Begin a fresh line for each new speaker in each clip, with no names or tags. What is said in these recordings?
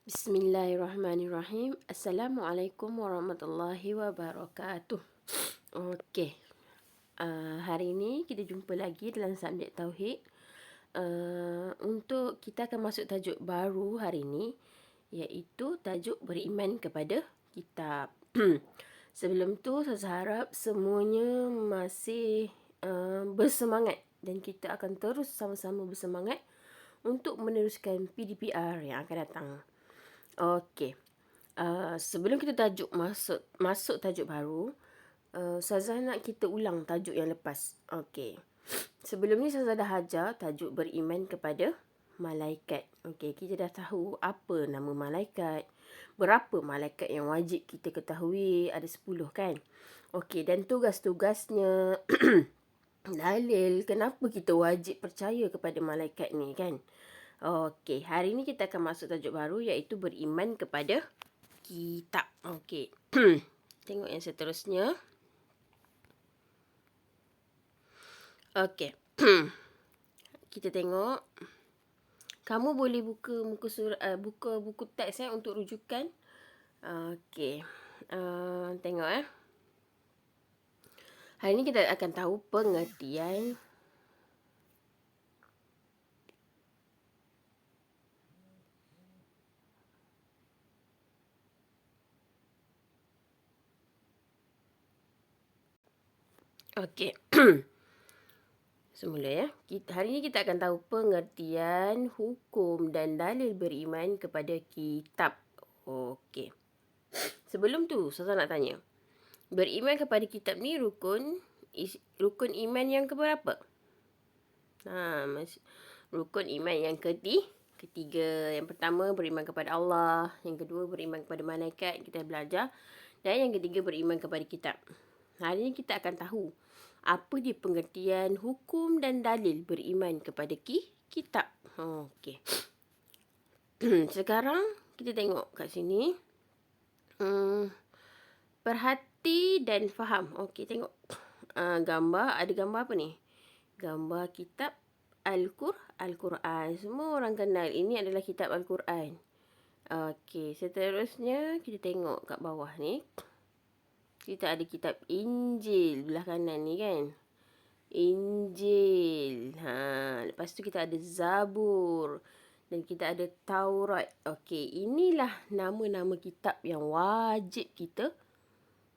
Bismillahirrahmanirrahim. Assalamualaikum warahmatullahi wabarakatuh. Okey. Hari ini kita jumpa lagi dalam subjek Tauhid. Untuk kita akan masuk tajuk baru hari ini, iaitu tajuk beriman kepada kitab. Sebelum tu, saya harap semuanya masih bersemangat dan kita akan terus sama-sama bersemangat untuk meneruskan PDPR yang akan datang. Okey. Sebelum kita masuk tajuk baru, Ustazah nak kita ulang tajuk yang lepas. Okey. Sebelum ni Ustazah dah ajar tajuk beriman kepada malaikat. Okey, kita dah tahu apa nama malaikat. Berapa malaikat yang wajib kita ketahui? Ada 10 kan? Okey, dan tugas-tugasnya, dalil kenapa kita wajib percaya kepada malaikat ni kan? Okey, hari ni kita akan masuk tajuk baru iaitu beriman kepada kitab. Okey. Tengok yang seterusnya. Okey. Kita tengok. Kamu boleh buka buka buku teks untuk rujukan. Okey. Tengok Hari ni kita akan tahu pengertian Okey. Semula hari ni kita akan tahu pengertian, hukum dan dalil beriman kepada kitab. Okey. Sebelum tu, saya nak tanya. Beriman kepada kitab ni rukun iman yang keberapa? Rukun iman yang ketiga. Yang pertama beriman kepada Allah, yang kedua beriman kepada malaikat, kita belajar, dan yang ketiga beriman kepada kitab. Hari ini kita akan tahu apa dia pengertian, hukum dan dalil beriman kepada kitab. Okey. Sekarang kita tengok kat sini. Perhati dan faham. Okey, tengok. Gambar. Ada gambar apa ni? Gambar kitab Al-Quran. Semua orang kenal. Ini adalah kitab Al-Quran. Okey, seterusnya kita tengok kat bawah ni. Kita ada kitab Injil belah kanan ni kan. Injil. Lepas tu kita ada Zabur. Dan kita ada Taurat. Okey, inilah nama-nama kitab yang wajib kita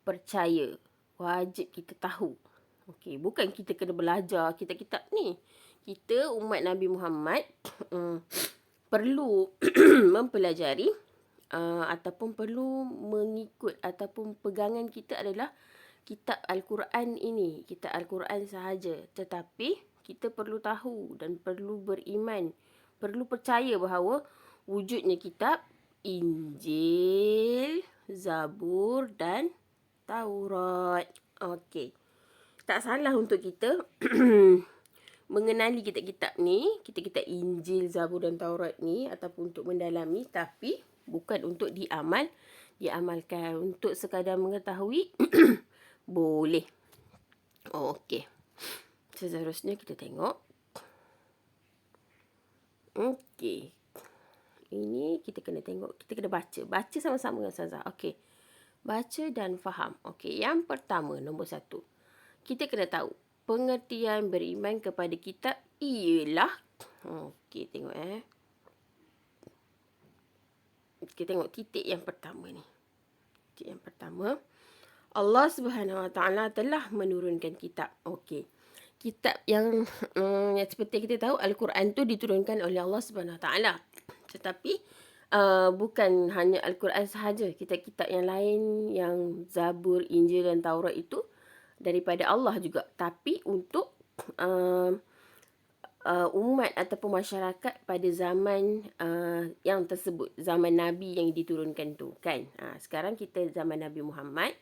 percaya. Wajib kita tahu. Okey, bukan kita kena belajar kitab-kitab ni. Kita umat Nabi Muhammad perlu mempelajari ataupun perlu mengikut ataupun pegangan kita adalah kitab Al-Quran ini. Kitab Al-Quran sahaja. Tetapi kita perlu tahu dan perlu beriman. Perlu percaya bahawa wujudnya kitab Injil, Zabur dan Taurat. Okey. Tak salah untuk kita mengenali kitab-kitab ni, kitab-kitab Injil, Zabur dan Taurat ni ataupun untuk mendalami, tapi bukan untuk diamalkan. Untuk sekadar mengetahui boleh. Okey. Seterusnya kita tengok. Okey. Ini kita kena tengok, kita kena baca. Baca sama-sama dengan Ustazah. Okey. Baca dan faham. Okey, yang pertama, nombor 1. Kita kena tahu pengertian beriman kepada kitab ialah. Okey, tengok Kita tengok titik yang pertama ni. Titik yang pertama, Allah Subhanahu Wa Taala telah menurunkan kitab. Okey. Kitab yang seperti kita tahu, Al-Quran tu diturunkan oleh Allah Subhanahu Wa Taala. Tetapi bukan hanya Al-Quran sahaja. Kitab-kitab yang lain, yang Zabur, Injil dan Taurat itu daripada Allah juga. Tapi untuk umat ataupun masyarakat pada zaman yang tersebut, zaman Nabi yang diturunkan tu kan. Sekarang kita zaman Nabi Muhammad,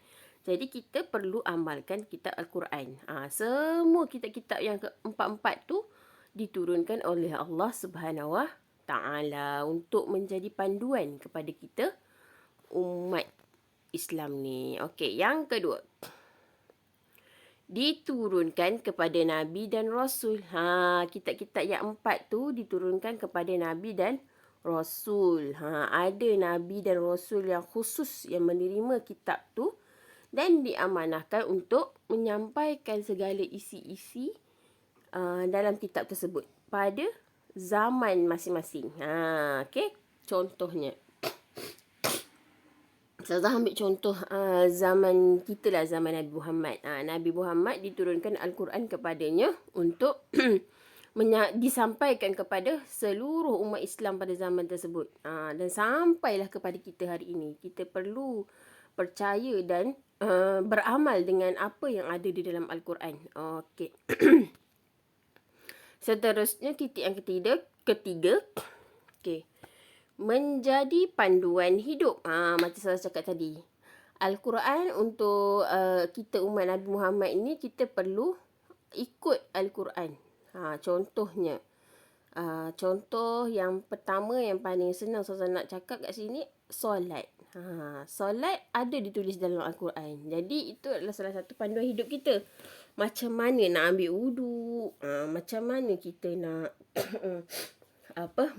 jadi kita perlu amalkan kitab Al-Quran. Semua kitab-kitab yang keempat-empat tu diturunkan oleh Allah Subhanahu Wa Taala untuk menjadi panduan kepada kita umat Islam ni. Okey, yang kedua, diturunkan kepada Nabi dan Rasul. Kitab-kitab yang 4 tu diturunkan kepada Nabi dan rasul. Ada nabi dan rasul yang khusus yang menerima kitab tu dan diamanahkan untuk menyampaikan segala isi-isi dalam kitab tersebut pada zaman masing-masing. Okey, contohnya. Saya ambil contoh zaman kita lah, zaman Nabi Muhammad. Nabi Muhammad diturunkan Al-Quran kepadanya untuk disampaikan kepada seluruh umat Islam pada zaman tersebut. Dan sampailah kepada kita hari ini. Kita perlu percaya dan beramal dengan apa yang ada di dalam Al-Quran. Okey. Seterusnya titik yang ketiga. Okey. Menjadi panduan hidup. Macam saya cakap tadi. Al-Quran untuk kita umat Nabi Muhammad ini, kita perlu ikut Al-Quran. Contohnya. Contoh yang pertama yang paling senang saya nak cakap kat sini, solat. Solat ada ditulis dalam Al-Quran. Jadi itu adalah salah satu panduan hidup kita. Macam mana nak ambil wuduk, macam mana kita nak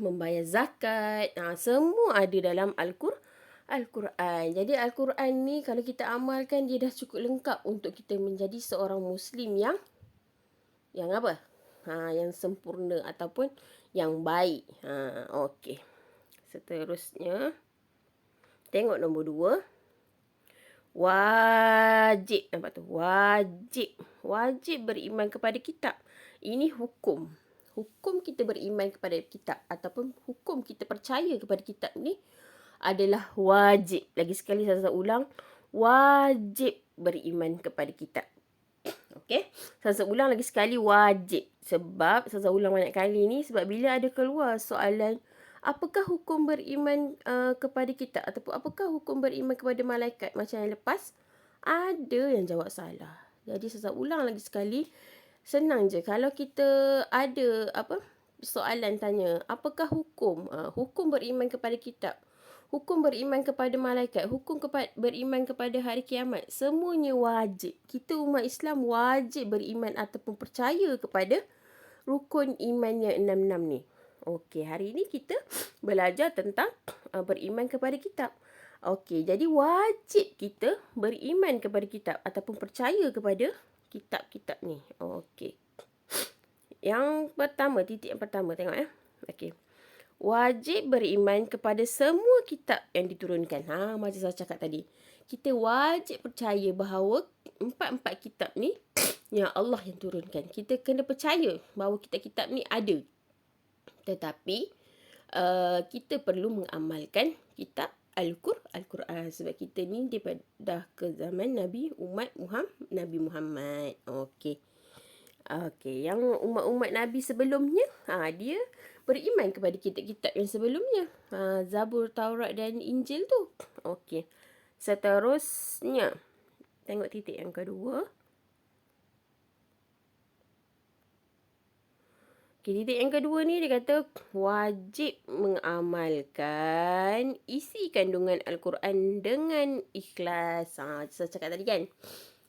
membayar zakat. Semua ada dalam Al-Quran. Jadi Al-Quran ni kalau kita amalkan, dia dah cukup lengkap untuk kita menjadi seorang Muslim yang apa? Yang sempurna ataupun yang baik. Okey. Seterusnya, tengok nombor 2. Wajib. Nampak tu? Wajib beriman kepada kitab. Ini hukum. Hukum kita beriman kepada kitab ataupun hukum kita percaya kepada kitab ni adalah wajib. Lagi sekali saya ulang, wajib beriman kepada kitab. Okey. Saya ulang lagi sekali, wajib. Sebab saya ulang banyak kali ni, sebab bila ada keluar soalan, apakah hukum beriman kepada kitab ataupun apakah hukum beriman kepada malaikat macam yang lepas, ada yang jawab salah. Jadi saya ulang lagi sekali. Senang je. Kalau kita ada soalan tanya, apakah hukum? Hukum beriman kepada kitab, hukum beriman kepada malaikat, hukum beriman kepada hari kiamat. Semuanya wajib. Kita umat Islam wajib beriman ataupun percaya kepada rukun iman yang 66 ni. Okey, hari ni kita belajar tentang beriman kepada kitab. Okey, jadi wajib kita beriman kepada kitab ataupun percaya kepada kitab-kitab ni. Okey. Yang pertama, titik yang pertama, tengok ya. Okey. Wajib beriman kepada semua kitab yang diturunkan. Macam saya cakap tadi. Kita wajib percaya bahawa 4 kitab ni yang Allah yang turunkan. Kita kena percaya bahawa kitab-kitab ni ada. Tetapi kita perlu mengamalkan kitab Al-Quran. Sebab kita ni dah ke zaman Nabi Muhammad. Okey. Yang umat-umat Nabi sebelumnya, dia beriman kepada kitab-kitab yang sebelumnya. Zabur, Taurat dan Injil tu. Okey. Seterusnya, tengok titik yang kedua. Titik yang kedua ni dia kata wajib mengamalkan isi kandungan Al-Quran dengan ikhlas. Saya cakap tadi kan.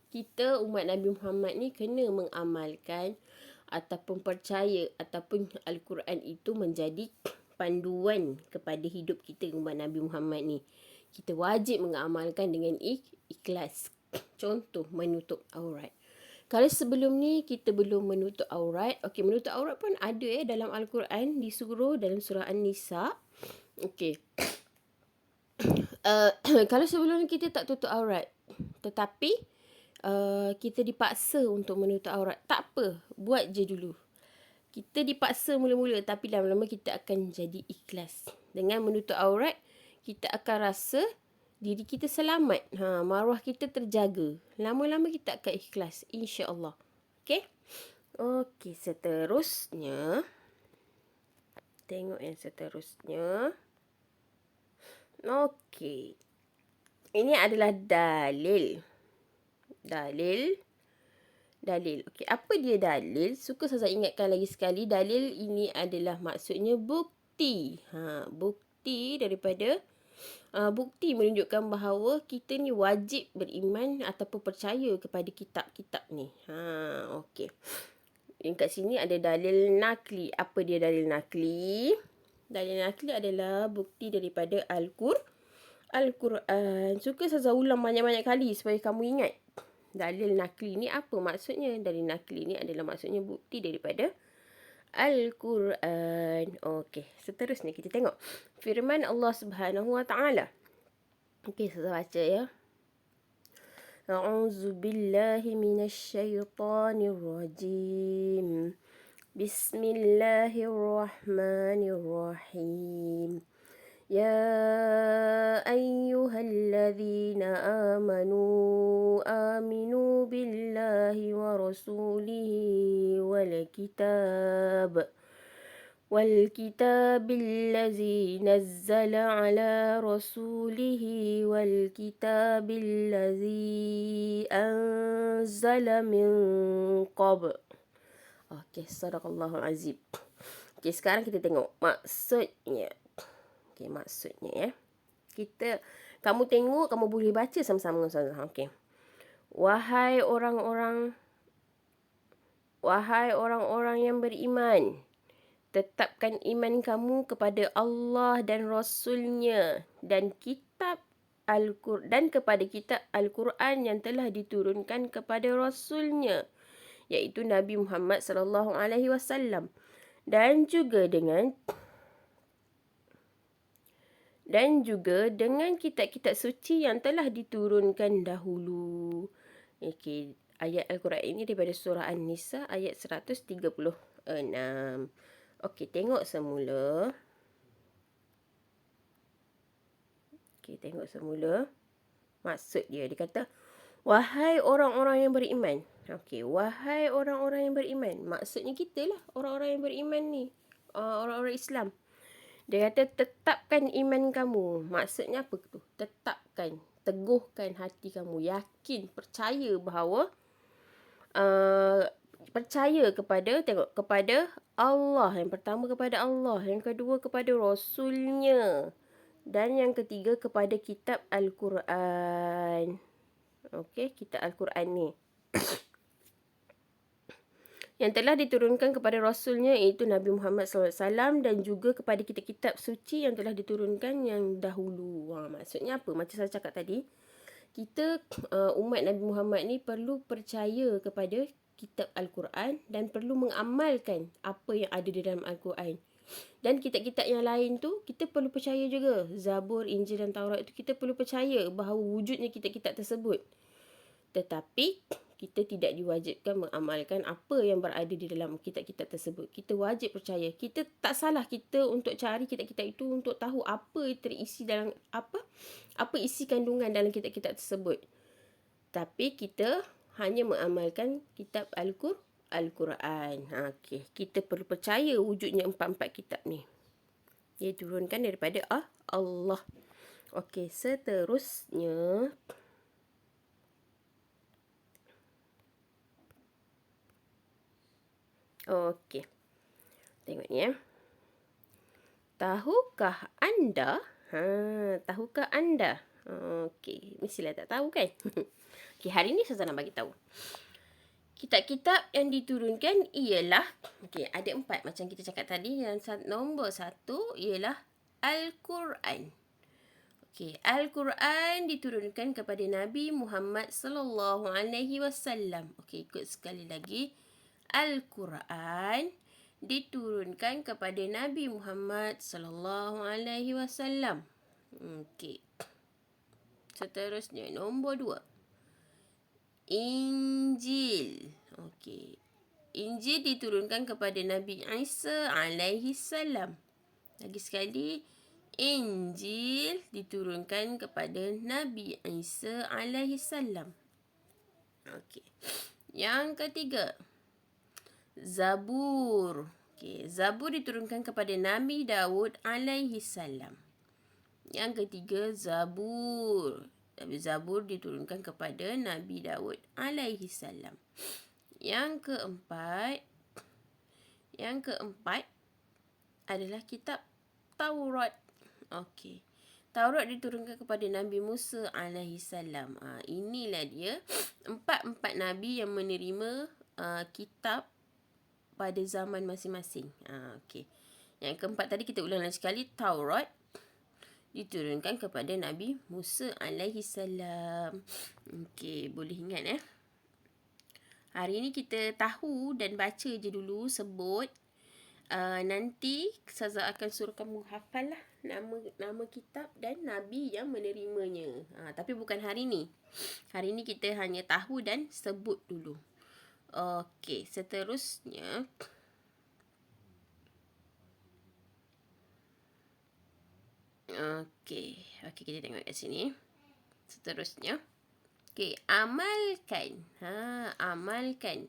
Kita umat Nabi Muhammad ni kena mengamalkan ataupun percaya ataupun Al-Quran itu menjadi panduan kepada hidup kita umat Nabi Muhammad ni. Kita wajib mengamalkan dengan ikhlas. Contoh, menutup aurat. Kalau sebelum ni kita belum menutup aurat. Okey, menutup aurat pun ada dalam Al-Quran, disuruh dalam surah An-Nisa. Okey. Kalau sebelum ni kita tak tutup aurat, tetapi kita dipaksa untuk menutup aurat, tak apa, buat je dulu. Kita dipaksa mula-mula, tapi lama-lama kita akan jadi ikhlas. Dengan menutup aurat, kita akan rasa diri kita selamat. Maruah kita terjaga. Lama-lama kita akan ikhlas, insya-Allah. Okey? Okey, seterusnya. Tengok yang seterusnya. Okey. Ini adalah dalil. Okey, apa dia dalil? Suka saya ingatkan lagi sekali, dalil ini adalah maksudnya bukti. Bukti daripada bukti menunjukkan bahawa kita ni wajib beriman ataupun percaya kepada kitab-kitab ni. Okey. Yang kat sini ada dalil nakli. Apa dia dalil nakli? Dalil nakli adalah bukti daripada Al-Quran. Suka saya ulang banyak-banyak kali supaya kamu ingat. Dalil nakli ni apa maksudnya? Dalil nakli ni adalah maksudnya bukti daripada Al-Quran. Okey, seterusnya kita tengok firman Allah Subhanahu Wa Taala. Okey, saya baca ya. A'udzu billahi minasy syaithanir rajim. Bismillahirrahmanirrahim. يا أيها الذين آمنوا بالله ورسوله والكتاب الذي نزل على رسوله والكتاب الذي أنزل من قبل. Okey, sadaqallahul azim. Okey, sekarang kita tengok maksudnya. Okey, maksudnya ya. Kamu tengok, kamu boleh baca sama-sama dengan saya. Okey. Wahai orang-orang yang beriman, tetapkan iman kamu kepada Allah dan Rasul-Nya dan kepada kitab Al-Quran yang telah diturunkan kepada Rasul-Nya, iaitu Nabi Muhammad sallallahu alaihi wasallam, dan juga dengan kitab-kitab suci yang telah diturunkan dahulu. Okey, ayat Al-Quran ini daripada surah An-Nisa ayat 136. Okey, tengok semula. Maksud dia kata, wahai orang-orang yang beriman. Okey, wahai orang-orang yang beriman. Maksudnya kita lah, orang-orang yang beriman ni. Orang-orang Islam. Dia kata, tetapkan iman kamu. Maksudnya apa tu? Tetapkan, teguhkan hati kamu. Yakin, percaya bahawa percaya kepada Allah. Yang pertama kepada Allah, yang kedua kepada Rasul-Nya, dan yang ketiga kepada kitab Al-Quran. Okey, kitab Al-Quran ni yang telah diturunkan kepada Rasul-Nya, iaitu Nabi Muhammad SAW, dan juga kepada kitab-kitab suci yang telah diturunkan yang dahulu. Maksudnya apa? Macam saya cakap tadi, kita umat Nabi Muhammad ni perlu percaya kepada kitab Al-Quran dan perlu mengamalkan apa yang ada di dalam Al-Quran. Dan kitab-kitab yang lain tu, kita perlu percaya juga. Zabur, Injil dan Taurat tu kita perlu percaya bahawa wujudnya kitab-kitab tersebut. Tetapi kita tidak diwajibkan mengamalkan apa yang berada di dalam kitab-kitab tersebut. Kita wajib percaya. Kita tak salah kita untuk cari kitab-kitab itu untuk tahu apa terisi dalam apa isi kandungan dalam kitab-kitab tersebut. Tapi kita hanya mengamalkan kitab Al-Quran. Okey, kita perlu percaya wujudnya empat-empat kitab ni. Dia turunkan daripada Allah. Okey, seterusnya okey. Tengok ni ya. Tahukah anda? Tahukah anda? Okey, mestilah tak tahu kan? Okey, hari ni saya nak bagi tahu. Kitab-kitab yang diturunkan ialah, okey, ada 4 macam kita cakap tadi. Yang nombor 1 ialah Al-Quran. Okey, Al-Quran diturunkan kepada Nabi Muhammad sallallahu alaihi wasallam. Okey, ikut sekali lagi. Al-Quran diturunkan kepada Nabi Muhammad sallallahu alaihi wasallam. Okey. Seterusnya nombor 2. Injil. Okey. Injil diturunkan kepada Nabi Isa alaihi salam. Lagi sekali, Injil diturunkan kepada Nabi Isa alaihi salam. Okey. Yang ketiga, Zabur. Okey, Zabur diturunkan kepada Nabi Daud alaihi salam. Yang ketiga, Zabur. Zabur diturunkan kepada Nabi Daud alaihi salam. Yang keempat adalah kitab Taurat. Okey. Taurat diturunkan kepada Nabi Musa alaihi salam. Inilah dia empat nabi yang menerima kitab pada zaman masing-masing. Okey. Yang keempat tadi kita ulang lagi sekali. Taurat diturunkan kepada Nabi Musa alaihi salam. Okey, boleh ingat Hari ni kita tahu dan baca je dulu, sebut. Nanti Ustazah akan suruh kamu hafal lah nama kitab dan Nabi yang menerimanya. Tapi bukan hari ni. Hari ni kita hanya tahu dan sebut dulu. Okey, seterusnya. Okey, kita tengok kat sini. Seterusnya. Okey, amalkan. Amalkan.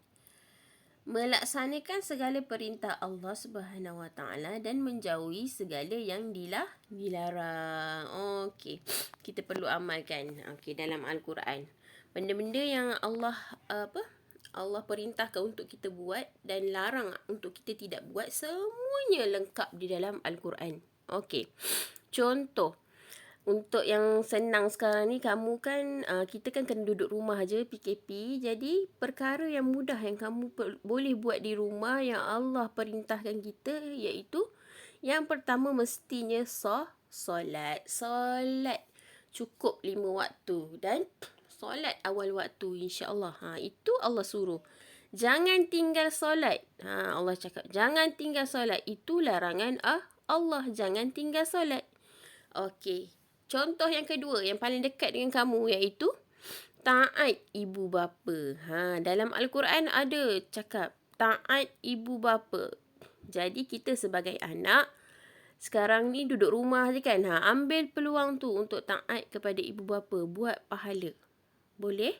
Melaksanakan segala perintah Allah Subhanahu Wa Taala dan menjauhi segala yang dilarang. Okey, kita perlu amalkan. Okey, dalam Al-Quran. Benda-benda yang Allah Allah perintahkan untuk kita buat dan larang untuk kita tidak buat, semuanya lengkap di dalam Al-Quran. Okey. Contoh, untuk yang senang sekarang ni, kamu kan, kita kan kena duduk rumah je, PKP. Jadi, perkara yang mudah yang kamu boleh buat di rumah yang Allah perintahkan kita, iaitu yang pertama mestinya solat. Solat cukup 5 waktu dan solat awal waktu, insya-Allah. Itu Allah suruh. Jangan tinggal solat. Allah cakap, jangan tinggal solat. Itu larangan Allah, jangan tinggal solat. Okey. Contoh yang kedua, yang paling dekat dengan kamu, iaitu taat ibu bapa. Dalam Al-Quran ada cakap taat ibu bapa. Jadi kita sebagai anak sekarang ni duduk rumah je kan. Ambil peluang tu untuk taat kepada ibu bapa, buat pahala. Boleh?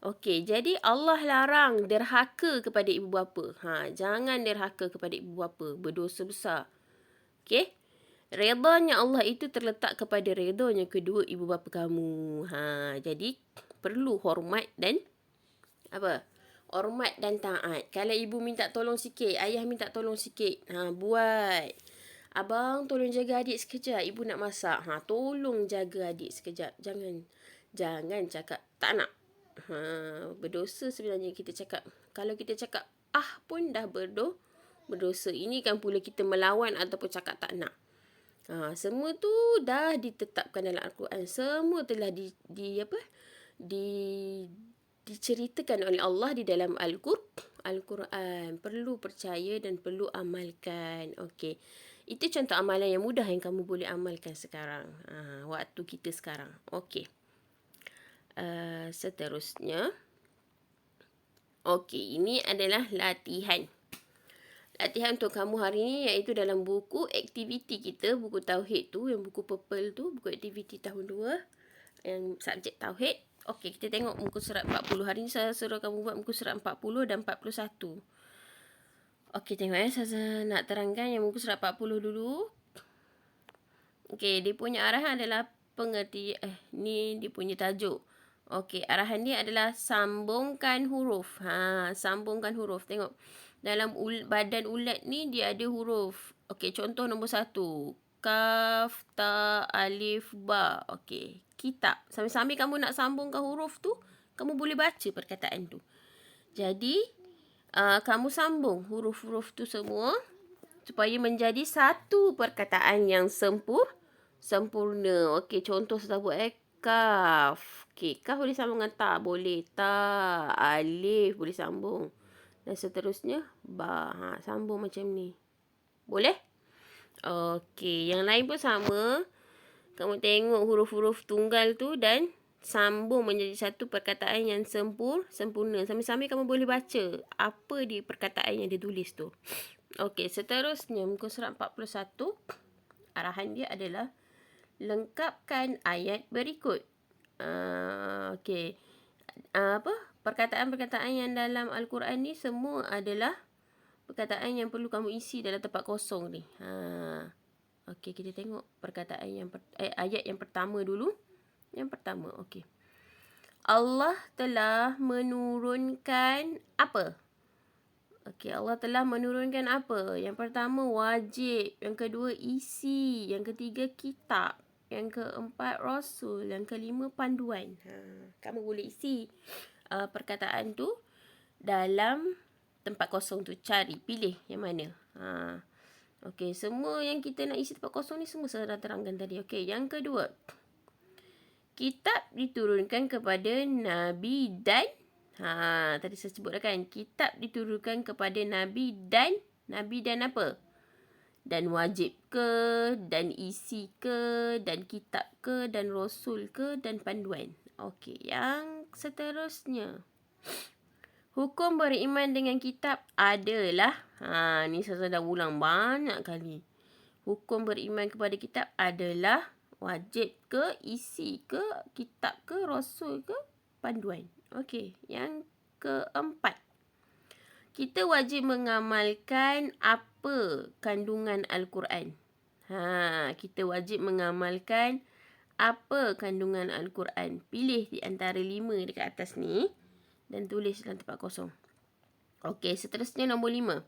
Okey, jadi Allah larang derhaka kepada ibu bapa. Jangan derhaka kepada ibu bapa, berdosa besar. Okey? Redanya Allah itu terletak kepada redanya kedua ibu bapa kamu. Jadi perlu hormat dan hormat dan taat. Kalau ibu minta tolong sikit, ayah minta tolong sikit, buat. Abang tolong jaga adik sekejap, ibu nak masak. Tolong jaga adik sekejap. Jangan cakap tak nak. Berdosa sebenarnya kita cakap. Kalau kita cakap pun dah berdosa. Ini kan pula kita melawan ataupun cakap tak nak. Semua tu dah ditetapkan dalam Al-Quran. Semua telah diceritakan oleh Allah di dalam Al-Quran. Perlu percaya dan perlu amalkan. Okey. Itu contoh amalan yang mudah yang kamu boleh amalkan sekarang. Waktu kita sekarang. Okey. Seterusnya. Okey, ini adalah latihan. Latihan untuk kamu hari ni iaitu dalam buku aktiviti kita, buku Tauhid tu, yang buku purple tu, buku aktiviti tahun 2, yang subjek Tauhid. Okey, kita tengok muka surat 40. Hari ni saya suruh kamu buat muka surat 40 dan 41. Okey, tengok saya nak terangkan yang muka surat 40 dulu. Okey, dia punya arahan adalah ni dia punya tajuk. Okey, arahan dia adalah sambungkan huruf. Sambungkan huruf. Tengok. Dalam badan ulat ni dia ada huruf. Okey, contoh nombor 1. Kaf, ta, alif, ba. Okey, kitab. Sambil-sambil kamu nak sambungkan huruf tu, kamu boleh baca perkataan tu. Jadi, kamu sambung huruf-huruf tu semua supaya menjadi satu perkataan yang sempurna. Okey, contoh saya buat kaf. Okey, kaf boleh sambung dengan ta, boleh. Ta, alif boleh sambung. Dan seterusnya, ba. Sambung macam ni. Boleh? Okey, yang lain pun sama. Kamu tengok huruf-huruf tunggal tu dan sambung menjadi satu perkataan yang sempurna. Sambil-sambil kamu boleh baca apa di perkataan yang dia tulis tu. Okey, seterusnya muka surat 41. Arahan dia adalah lengkapkan ayat berikut. Okey. Perkataan-perkataan yang dalam Al-Quran ni semua adalah perkataan yang perlu kamu isi dalam tempat kosong ni. Okey, kita tengok perkataan ayat yang pertama dulu. Yang pertama, okey. Allah telah menurunkan apa? Okey, Allah telah menurunkan apa? Yang pertama, wajib. Yang kedua, isi. Yang ketiga, kitab. Yang keempat, Rasul. Yang kelima, panduan. Kamu boleh isi perkataan tu dalam tempat kosong tu. Cari, pilih yang mana. Okey, semua yang kita nak isi tempat kosong ni semua saya dah terangkan tadi. Okey, yang kedua. Kitab diturunkan kepada Nabi dan tadi saya sebut dah kan. Kitab diturunkan kepada Nabi dan apa? Dan wajib ke, dan isi ke, dan kitab ke, dan rasul ke, dan panduan. Okey, yang seterusnya. Hukum beriman dengan kitab adalah, ni saya dah ulang banyak kali. Hukum beriman kepada kitab adalah wajib ke, isi ke, kitab ke, rasul ke, panduan. Okey, yang keempat. Kita wajib mengamalkan apa kandungan Al-Quran. Kita wajib mengamalkan apa kandungan Al-Quran. Pilih di antara 5 dekat atas ni dan tulis dalam tempat kosong. Okey, seterusnya nombor 5.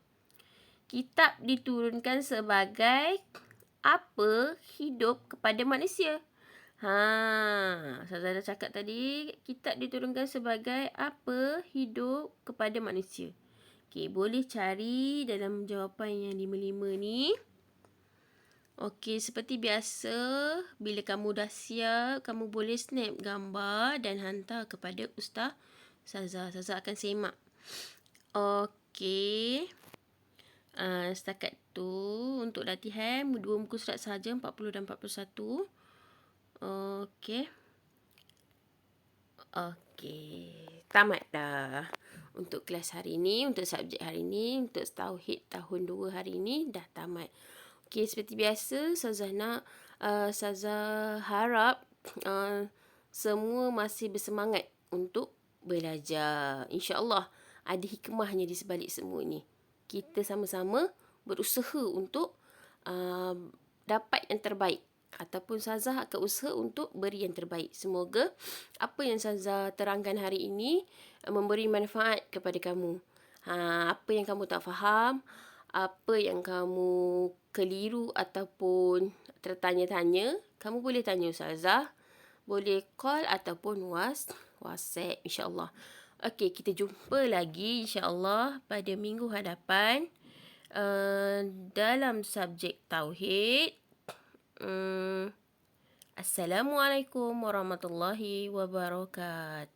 Kitab diturunkan sebagai apa hidup kepada manusia. Saya dah cakap tadi, kitab diturunkan sebagai apa hidup kepada manusia. Okey, boleh cari dalam jawapan yang 5-5 ni. Okey, seperti biasa, bila kamu dah siap, kamu boleh snap gambar dan hantar kepada Ustaz Ustazah. Ustazah akan semak. Okey. Setakat tu untuk latihan 2 muka surat sahaja, 40 dan 41. Okey. Okey, tamat dah. Untuk kelas hari ni, untuk subjek hari ni, untuk Tauhid tahun 2 hari ni dah tamat. Okey, seperti biasa, Ustazah harap semua masih bersemangat untuk belajar. InsyaAllah ada hikmahnya di sebalik semua ni. Kita sama-sama berusaha untuk dapat yang terbaik. Ataupun Ustazah akan usaha untuk beri yang terbaik. Semoga apa yang Ustazah terangkan hari ini memberi manfaat kepada kamu. Apa yang kamu tak faham, apa yang kamu keliru ataupun tertanya-tanya, kamu boleh tanya Ustazah. Boleh call ataupun WhatsApp, insyaAllah. Okey, kita jumpa lagi insyaAllah pada minggu hadapan dalam subjek Tauhid. Assalamualaikum warahmatullahi wabarakatuh.